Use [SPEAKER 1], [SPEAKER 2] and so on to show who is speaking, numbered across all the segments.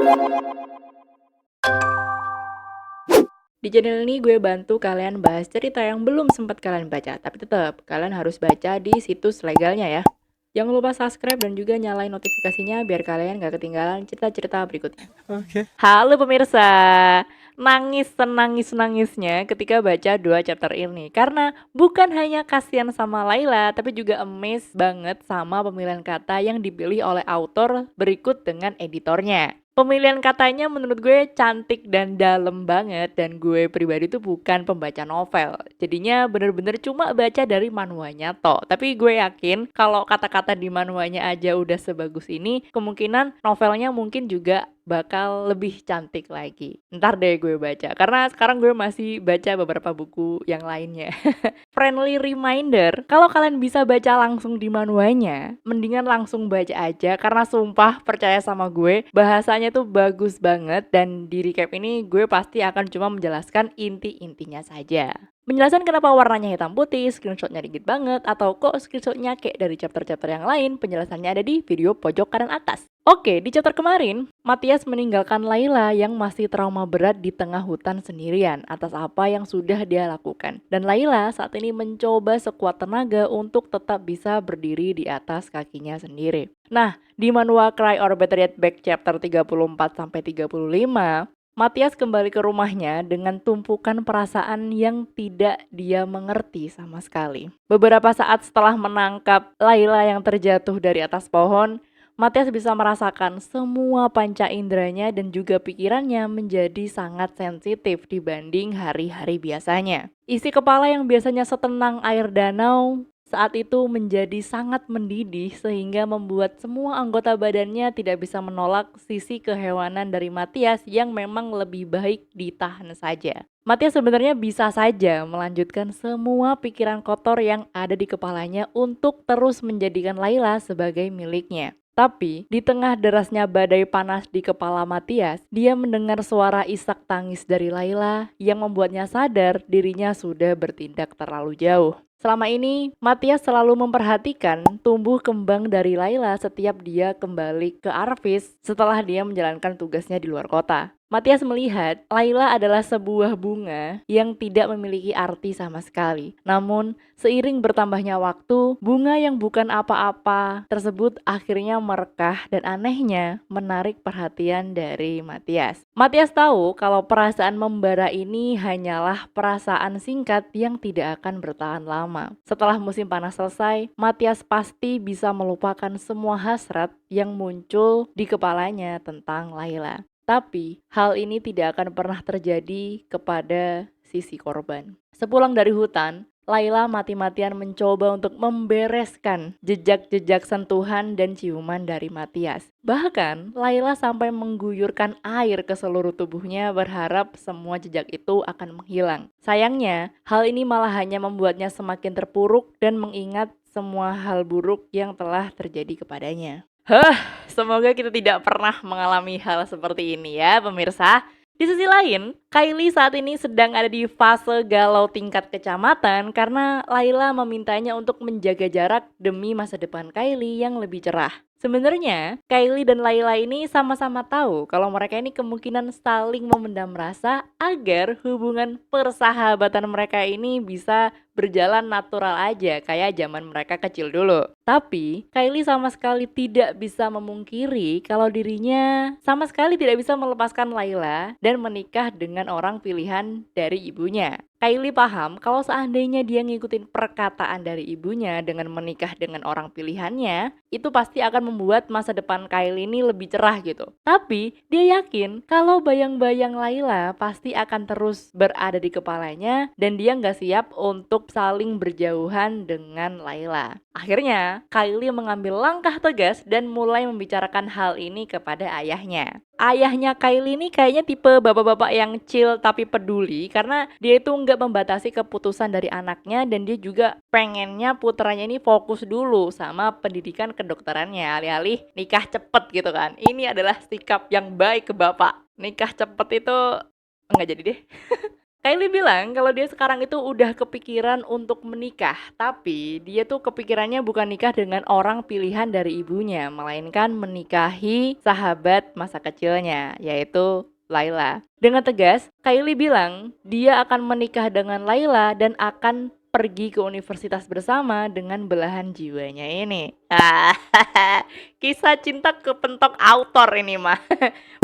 [SPEAKER 1] Di channel ini gue bantu kalian bahas cerita yang belum sempat kalian baca, tapi tetap kalian harus baca di situs legalnya ya. Jangan lupa subscribe dan juga nyalain notifikasinya biar kalian gak ketinggalan cerita-cerita berikutnya.
[SPEAKER 2] Oke.
[SPEAKER 1] Halo pemirsa, nangis senangis-nangisnya ketika baca 2 chapter ini. Karena bukan hanya kasihan sama Laila, tapi juga amazed banget sama pemilihan kata yang dipilih oleh author berikut dengan editornya. Pemilihan katanya menurut gue cantik dan dalam banget, dan gue pribadi tuh bukan pembaca novel. Jadinya bener-bener cuma baca dari manualnya toh. Tapi gue yakin kalau kata-kata di manualnya aja udah sebagus ini, kemungkinan novelnya mungkin juga bakal lebih cantik lagi. Ntar deh gue baca, karena sekarang gue masih baca beberapa buku yang lainnya. Friendly reminder, kalau kalian bisa baca langsung di manualnya, mendingan langsung baca aja, karena sumpah percaya sama gue, bahasanya tuh bagus banget, dan di recap ini gue pasti akan cuma menjelaskan inti-intinya saja. Menjelaskan kenapa warnanya hitam putih, screenshotnya dikit banget, atau kok screenshotnya kayak dari chapter-chapter yang lain, penjelasannya ada di video pojok kanan atas. Oke, di chapter kemarin, Matias meninggalkan Laila yang masih trauma berat di tengah hutan sendirian atas apa yang sudah dia lakukan. Dan Laila saat ini mencoba sekuat tenaga untuk tetap bisa berdiri di atas kakinya sendiri. Nah, di manual Cry or Better Yet Back chapter 34-35, Matias kembali ke rumahnya dengan tumpukan perasaan yang tidak dia mengerti sama sekali. Beberapa saat setelah menangkap Laila yang terjatuh dari atas pohon, Matias bisa merasakan semua panca inderanya dan juga pikirannya menjadi sangat sensitif dibanding hari-hari biasanya. Isi kepala yang biasanya setenang air danau saat itu menjadi sangat mendidih sehingga membuat semua anggota badannya tidak bisa menolak sisi kehewanan dari Matias yang memang lebih baik ditahan saja. Matias sebenarnya bisa saja melanjutkan semua pikiran kotor yang ada di kepalanya untuk terus menjadikan Laila sebagai miliknya. Tapi, di tengah derasnya badai panas di kepala Matias, dia mendengar suara isak tangis dari Laila yang membuatnya sadar dirinya sudah bertindak terlalu jauh. Selama ini, Matias selalu memperhatikan tumbuh kembang dari Laila setiap dia kembali ke Arvis setelah dia menjalankan tugasnya di luar kota. Matias melihat Laila adalah sebuah bunga yang tidak memiliki arti sama sekali. Namun, seiring bertambahnya waktu, bunga yang bukan apa-apa tersebut akhirnya merekah dan anehnya menarik perhatian dari Matias. Matias tahu kalau perasaan membara ini hanyalah perasaan singkat yang tidak akan bertahan lama. Setelah musim panas selesai, Matias pasti bisa melupakan semua hasrat yang muncul di kepalanya tentang Laila. Tapi, hal ini tidak akan pernah terjadi kepada sisi korban. Sepulang dari hutan, Laila mati-matian mencoba untuk membereskan jejak-jejak sentuhan dan ciuman dari Matias. Bahkan, Laila sampai mengguyurkan air ke seluruh tubuhnya berharap semua jejak itu akan menghilang. Sayangnya, hal ini malah hanya membuatnya semakin terpuruk dan mengingat semua hal buruk yang telah terjadi kepadanya. Semoga kita tidak pernah mengalami hal seperti ini ya pemirsa. Di sisi lain, Kylie saat ini sedang ada di fase galau tingkat kecamatan karena Laila memintanya untuk menjaga jarak demi masa depan Kylie yang lebih cerah. Sebenarnya, Kylie dan Laila ini sama-sama tahu kalau mereka ini kemungkinan saling memendam rasa agar hubungan persahabatan mereka ini bisa berjalan natural aja kayak zaman mereka kecil dulu. Tapi, Kylie sama sekali tidak bisa memungkiri kalau dirinya sama sekali tidak bisa melepaskan Laila dan menikah dengan orang pilihan dari ibunya. Kylie paham kalau seandainya dia ngikutin perkataan dari ibunya dengan menikah dengan orang pilihannya, itu pasti akan membuat masa depan Kylie ini lebih cerah gitu. Tapi dia yakin kalau bayang-bayang Laila pasti akan terus berada di kepalanya dan dia nggak siap untuk saling berjauhan dengan Laila. Akhirnya, Kylie mengambil langkah tegas dan mulai membicarakan hal ini kepada ayahnya. Ayahnya Kylie ini kayaknya tipe bapak-bapak yang chill tapi peduli karena dia itu nggak membatasi keputusan dari anaknya dan dia juga pengennya putranya ini fokus dulu sama pendidikan kedokterannya alih-alih nikah cepet gitu kan. Ini adalah sikap yang baik ke bapak. Nikah cepet itu enggak jadi deh. Kylie bilang kalau dia sekarang itu udah kepikiran untuk menikah, tapi dia tuh kepikirannya bukan nikah dengan orang pilihan dari ibunya, melainkan menikahi sahabat masa kecilnya, yaitu Layla. Dengan tegas, Kylie bilang dia akan menikah dengan Layla dan akan pergi ke universitas bersama dengan belahan jiwanya ini. Kisah cinta kepentok autor ini mah.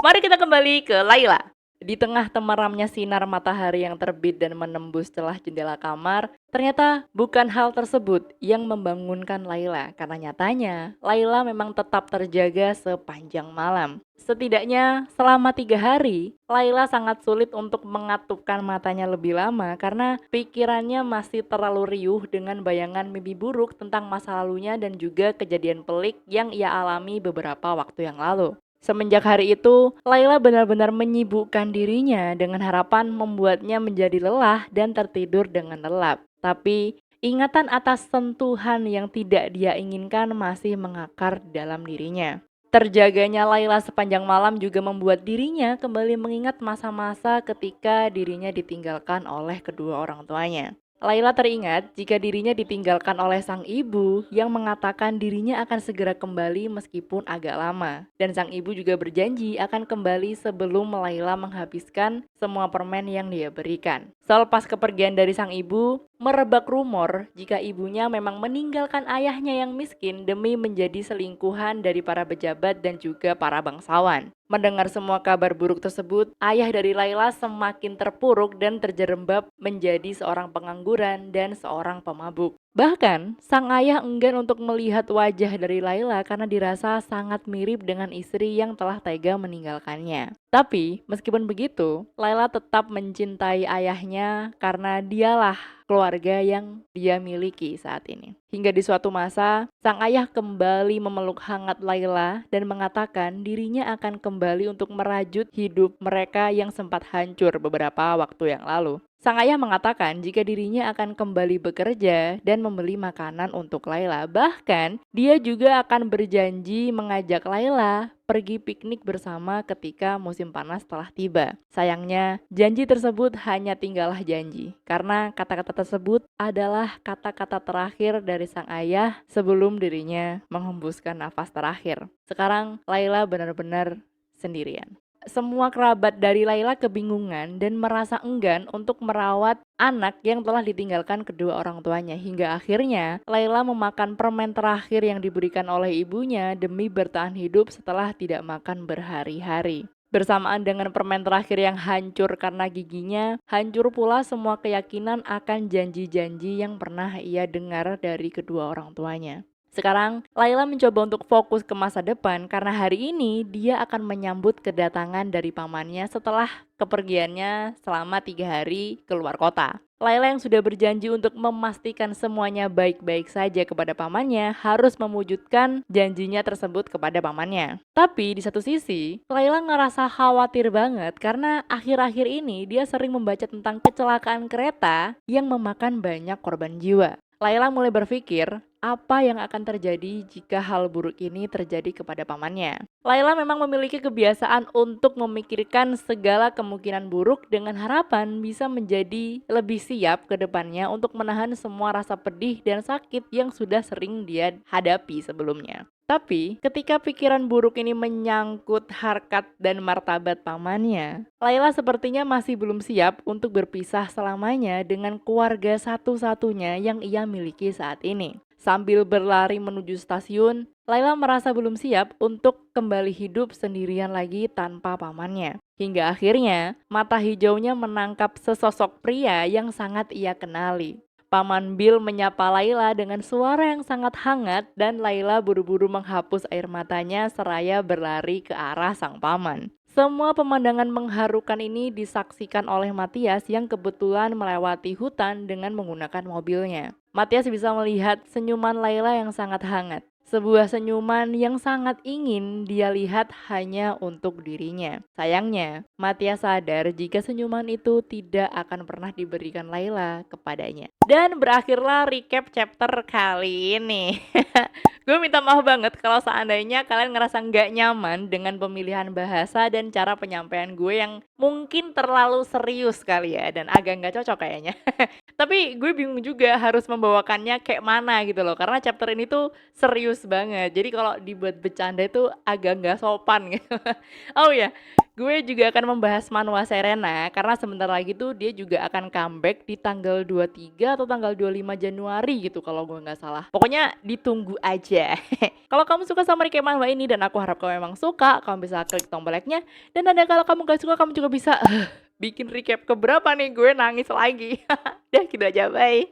[SPEAKER 1] Mari kita kembali ke Layla. Di tengah temaramnya sinar matahari yang terbit dan menembus celah jendela kamar, ternyata bukan hal tersebut yang membangunkan Layla, karena nyatanya Layla memang tetap terjaga sepanjang malam. Setidaknya selama 3 hari, Layla sangat sulit untuk mengatupkan matanya lebih lama karena pikirannya masih terlalu riuh dengan bayangan mimpi buruk tentang masa lalunya dan juga kejadian pelik yang ia alami beberapa waktu yang lalu. Semenjak hari itu, Layla benar-benar menyibukkan dirinya dengan harapan membuatnya menjadi lelah dan tertidur dengan lelap. Tapi, ingatan atas sentuhan yang tidak dia inginkan masih mengakar di dalam dirinya. Terjaganya Layla sepanjang malam juga membuat dirinya kembali mengingat masa-masa ketika dirinya ditinggalkan oleh kedua orang tuanya. Layla teringat jika dirinya ditinggalkan oleh sang ibu yang mengatakan dirinya akan segera kembali meskipun agak lama. Dan sang ibu juga berjanji akan kembali sebelum Layla menghabiskan semua permen yang dia berikan. Selepas kepergian dari sang ibu, merebak rumor jika ibunya memang meninggalkan ayahnya yang miskin demi menjadi selingkuhan dari para pejabat dan juga para bangsawan. Mendengar semua kabar buruk tersebut, ayah dari Layla semakin terpuruk dan terjerembab menjadi seorang pengangguran dan seorang pemabuk. Bahkan, sang ayah enggan untuk melihat wajah dari Layla karena dirasa sangat mirip dengan istri yang telah tega meninggalkannya. Tapi, meskipun begitu, Layla tetap mencintai ayahnya karena dialah keluarga yang dia miliki saat ini. Hingga di suatu masa, sang ayah kembali memeluk hangat Layla dan mengatakan dirinya akan kembali untuk merajut hidup mereka yang sempat hancur beberapa waktu yang lalu. Sang ayah mengatakan jika dirinya akan kembali bekerja dan membeli makanan untuk Layla. Bahkan, dia juga akan berjanji mengajak Layla pergi piknik bersama ketika musim panas telah tiba. Sayangnya, janji tersebut hanya tinggallah janji, karena kata-kata tersebut adalah kata-kata terakhir dari sang ayah sebelum dirinya menghembuskan nafas terakhir. Sekarang, Layla benar-benar sendirian. Semua kerabat dari Layla kebingungan dan merasa enggan untuk merawat anak yang telah ditinggalkan kedua orang tuanya. Hingga akhirnya Layla memakan permen terakhir yang diberikan oleh ibunya demi bertahan hidup setelah tidak makan berhari-hari. Bersamaan dengan permen terakhir yang hancur karena giginya, hancur pula semua keyakinan akan janji-janji yang pernah ia dengar dari kedua orang tuanya. Sekarang, Layla mencoba untuk fokus ke masa depan karena hari ini dia akan menyambut kedatangan dari pamannya setelah kepergiannya selama 3 hari keluar kota. Layla yang sudah berjanji untuk memastikan semuanya baik-baik saja kepada pamannya harus mewujudkan janjinya tersebut kepada pamannya. Tapi di satu sisi, Layla ngerasa khawatir banget karena akhir-akhir ini dia sering membaca tentang kecelakaan kereta yang memakan banyak korban jiwa. Layla mulai berpikir, apa yang akan terjadi jika hal buruk ini terjadi kepada pamannya. Layla memang memiliki kebiasaan untuk memikirkan segala kemungkinan buruk dengan harapan bisa menjadi lebih siap ke depannya untuk menahan semua rasa pedih dan sakit yang sudah sering dia hadapi sebelumnya. Tapi, ketika pikiran buruk ini menyangkut harkat dan martabat pamannya, Layla sepertinya masih belum siap untuk berpisah selamanya dengan keluarga satu-satunya yang ia miliki saat ini. Sambil berlari menuju stasiun, Layla merasa belum siap untuk kembali hidup sendirian lagi tanpa pamannya. Hingga akhirnya, mata hijaunya menangkap sesosok pria yang sangat ia kenali. Paman Bill menyapa Layla dengan suara yang sangat hangat dan Layla buru-buru menghapus air matanya seraya berlari ke arah sang paman. Semua pemandangan mengharukan ini disaksikan oleh Matias yang kebetulan melewati hutan dengan menggunakan mobilnya. Matias bisa melihat senyuman Layla yang sangat hangat. Sebuah senyuman yang sangat ingin dia lihat hanya untuk dirinya. Sayangnya, Matia sadar jika senyuman itu tidak akan pernah diberikan Laila kepadanya. Dan berakhirlah recap chapter kali ini. Gue minta maaf banget kalau seandainya kalian ngerasa nggak nyaman dengan pemilihan bahasa dan cara penyampaian gue yang mungkin terlalu serius kali ya dan agak nggak cocok kayaknya. Tapi gue bingung juga harus membawakannya kayak mana gitu loh, karena chapter ini tuh serius banget. Jadi kalau dibuat bercanda itu agak nggak sopan gitu. Oh ya, gue juga akan membahas Manhwa Serena karena sebentar lagi tuh dia juga akan comeback di tanggal 23 atau tanggal 25 Januari gitu kalau gue nggak salah. Pokoknya ditunggu aja. Kalau kamu suka sama recap manhwa ini dan aku harap kamu memang suka, kamu bisa klik tombol like-nya. Dan ada kalau kamu gak suka, kamu juga bisa bikin recap keberapa nih gue nangis lagi. Udah gitu aja, bye.